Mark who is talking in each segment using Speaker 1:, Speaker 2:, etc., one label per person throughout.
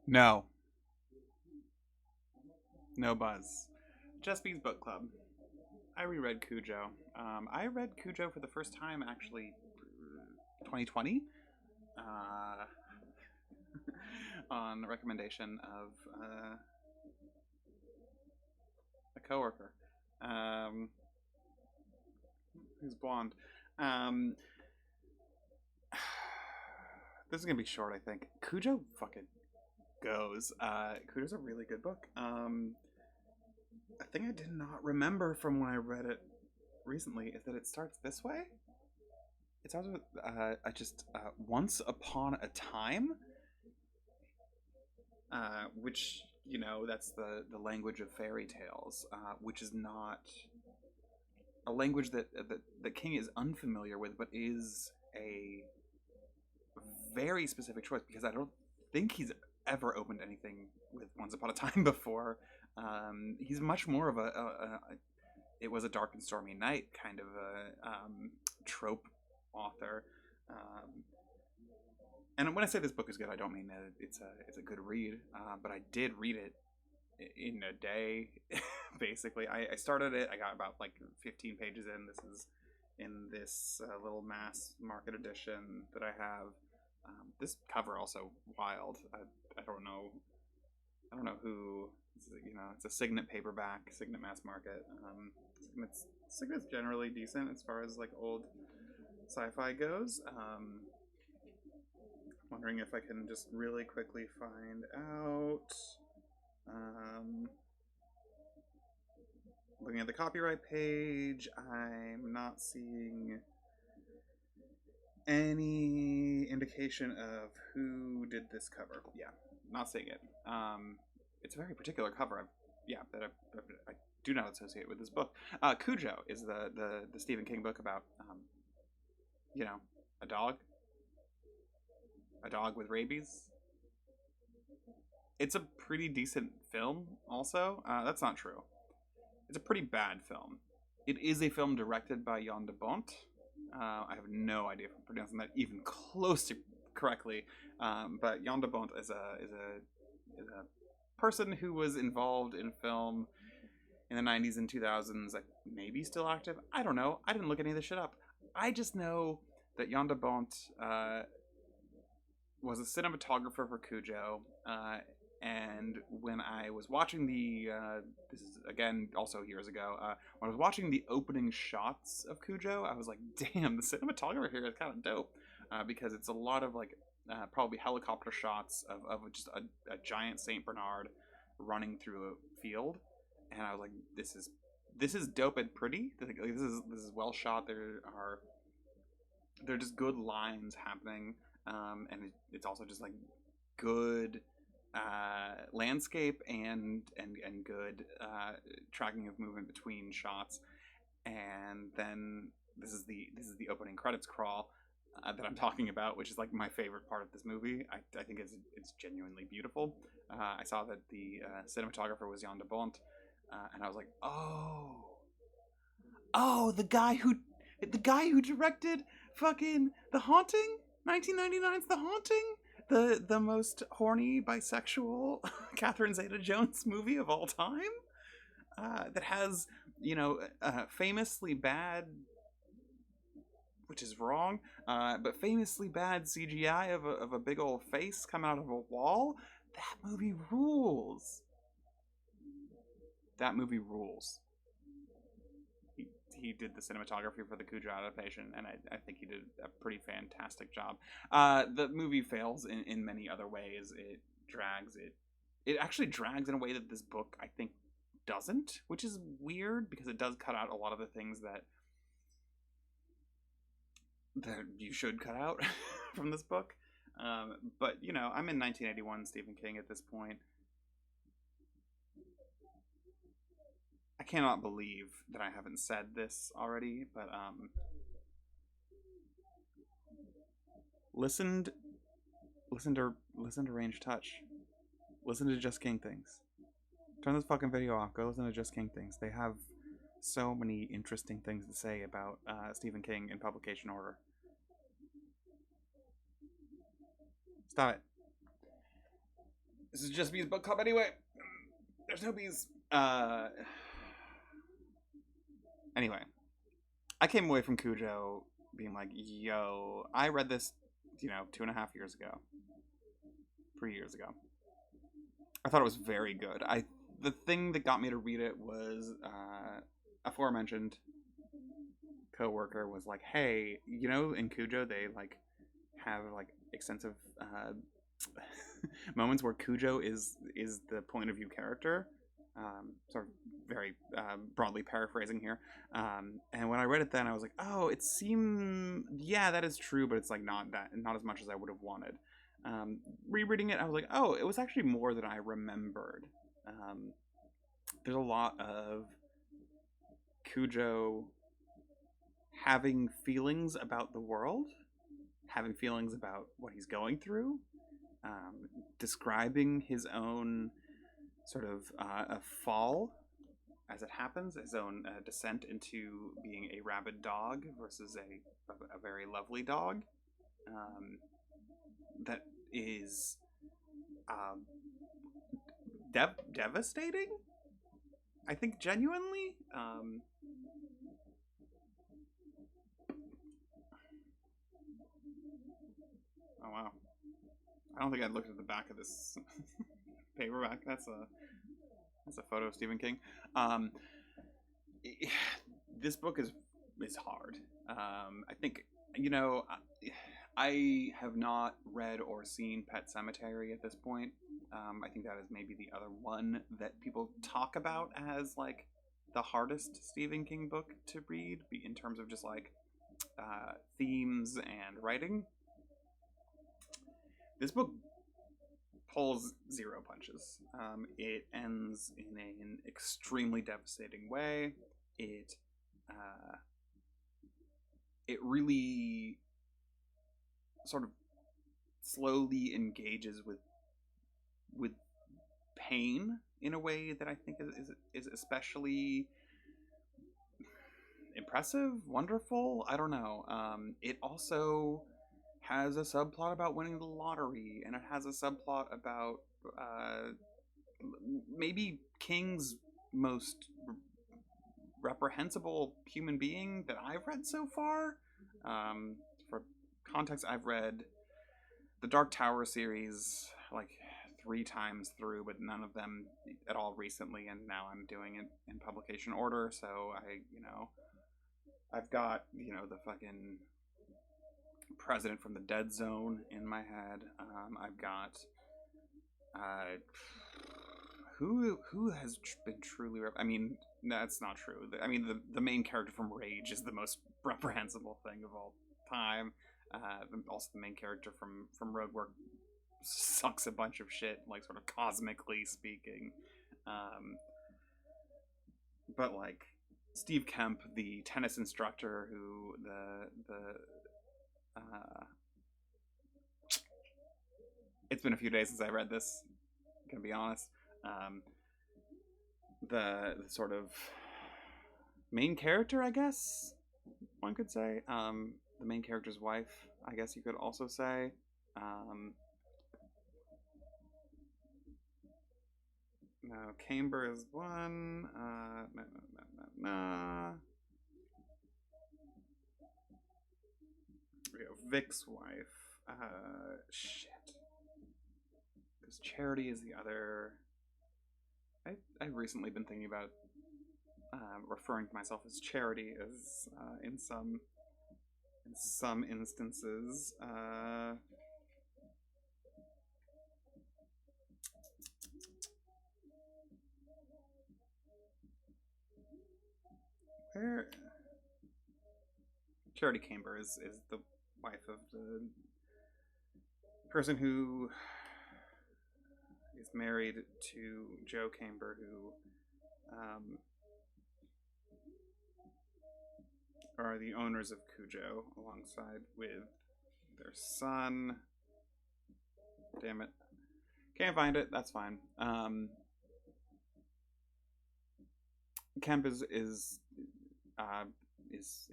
Speaker 1: No, no buzz. Just Bees Book Club. I reread Cujo. I read Cujo for the first time actually 2020 uh, on recommendation of a coworker um, who's blonde. Um, this is gonna be short, I think. Cujo fucking goes. Cujo's a really good book. A thing I did not remember from when I read it recently is that it starts this way. It starts with I just once upon a time, which that's the language of fairy tales, which is not a language that King is unfamiliar with, but is a very specific choice because I don't think he's ever opened anything with Once Upon a Time before. He's much more of a it was a dark and stormy night kind of a trope author. Um, and when I say this book is good, I don't mean that it's a good read, but I did read it in a day. Basically, I started it. I got about like 15 pages in. This is in this little mass market edition that I have. This cover also wild. I don't know. I don't know who. It's a Signet paperback, Signet mass market. Signet's generally decent as far as like old sci-fi goes. Wondering if I can just really quickly find out. Um, Looking at the copyright page, I'm not seeing any indication of who did this cover. Yeah, not seeing it. It's a very particular cover. I do not associate with this book. Cujo is the Stephen King book about you know a dog with rabies. It's a pretty decent film. Also, that's not true. It's a pretty bad film. It is a film directed by Jan de Bont. I have no idea if I'm pronouncing that even close to correctly, but Jan de Bont is a person who was involved in film in the 90s and 2000s. Like maybe still active. I don't know. I didn't look any of this shit up. I just know that Jan de Bont was a cinematographer for Cujo, and when I was watching this is again also years ago, when I was watching the opening shots of Cujo, I was like, damn, the cinematographer here is kind of dope, because it's a lot of like probably helicopter shots of just a giant Saint Bernard running through a field, and I was like, this is dope and pretty. This is well shot. There are just good lines happening, and it's also just like good landscape and good tracking of movement between shots. And then this is the opening credits crawl that I'm talking about, which is like my favorite part of this movie. I think it's genuinely beautiful. I saw that the cinematographer was Jan de Bont, and I was like, oh, the guy who directed fucking The Haunting, 1999's The Haunting, the most horny bisexual Catherine Zeta-Jones movie of all time, that has famously bad, which is wrong, but famously bad CGI of a big old face coming out of a wall. That movie rules. That movie rules. He did the cinematography for the Cujo adaptation, and I think he did a pretty fantastic job. The movie fails in many other ways. It drags. It actually drags in a way that this book, I think, doesn't, which is weird because it does cut out a lot of the things that you should cut out from this book. But I'm in 1981 Stephen King at this point. I cannot believe that I haven't said this already, but listened listen to Range Touch. Listen to Just King Things. Turn this fucking video off. Go listen to Just King Things. They have so many interesting things to say about Stephen King in publication order. Stop it. This is just Bees Book Club anyway. There's no bees. Anyway, I came away from Cujo being like, yo, I read this, 2.5 years ago, 3 years ago. I thought it was very good. The thing that got me to read it was aforementioned coworker was like, hey, in Cujo they like have like extensive moments where Cujo is the point of view character. Sort of very broadly paraphrasing here. And when I read it, then I was like, oh, it seemed, yeah, that is true, but it's like not as much as I would have wanted. Rereading it, I was like, oh, it was actually more than I remembered. There's a lot of Cujo having feelings about the world, having feelings about what he's going through, describing his own sort of a fall as it happens, his own descent into being a rabid dog versus a very lovely dog. That is devastating. I think genuinely. Oh wow! I don't think I looked at the back of this paperback. That's a photo of Stephen King. Um, this book is hard. I think I have not read or seen Pet Cemetery at this point. I think that is maybe the other one that people talk about as like the hardest Stephen King book to read in terms of just like themes and writing. This book pulls zero punches. It ends in an extremely devastating way. It really sort of slowly engages with pain in a way that I think is especially impressive, wonderful. I don't know. It also has a subplot about winning the lottery, and it has a subplot about maybe King's most reprehensible human being that I've read so far. For context, I've read the Dark Tower series like 3 times through, but none of them at all recently, and now I'm doing it in publication order, so I've got, the fucking President from the Dead Zone in my head. I've got who has been truly. I mean, that's not true. I mean, the main character from Rage is the most reprehensible thing of all time. Also, the main character from Road Work sucks a bunch of shit, like sort of cosmically speaking. But like Steve Kemp, the tennis instructor, who it's been a few days since I read this. I'm gonna be honest. The sort of main character, I guess one could say. The main character's wife, I guess you could also say. No, Camber is one. No. We go Vic's wife. Shit. Because Charity is the other. I've recently been thinking about referring to myself as Charity as in some instances. Where Charity Camber is the wife of the person who is married to Joe Camber, who are the owners of Cujo, alongside with their son. Damn it. Can't find it. That's fine. Kemp is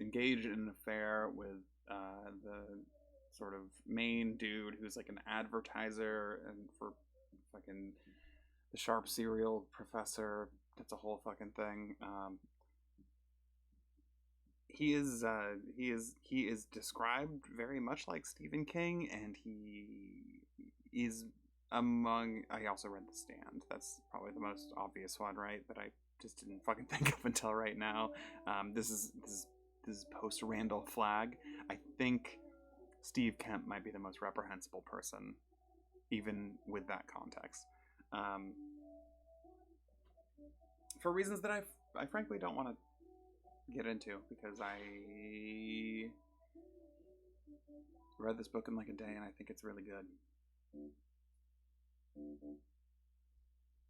Speaker 1: engaged in an affair with the sort of main dude who's like an advertiser and for fucking the sharp cereal professor. That's a whole fucking thing. He is described very much like Stephen King, and he is among. I also read The Stand. That's probably the most obvious one, right? That I just didn't fucking think of until right now. This is post Randall Flagg. I think Steve Kemp might be the most reprehensible person, even with that context. Um, for reasons that I frankly don't want to get into, because I read this book in like a day and I think it's really good.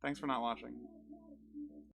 Speaker 1: Thanks for not watching.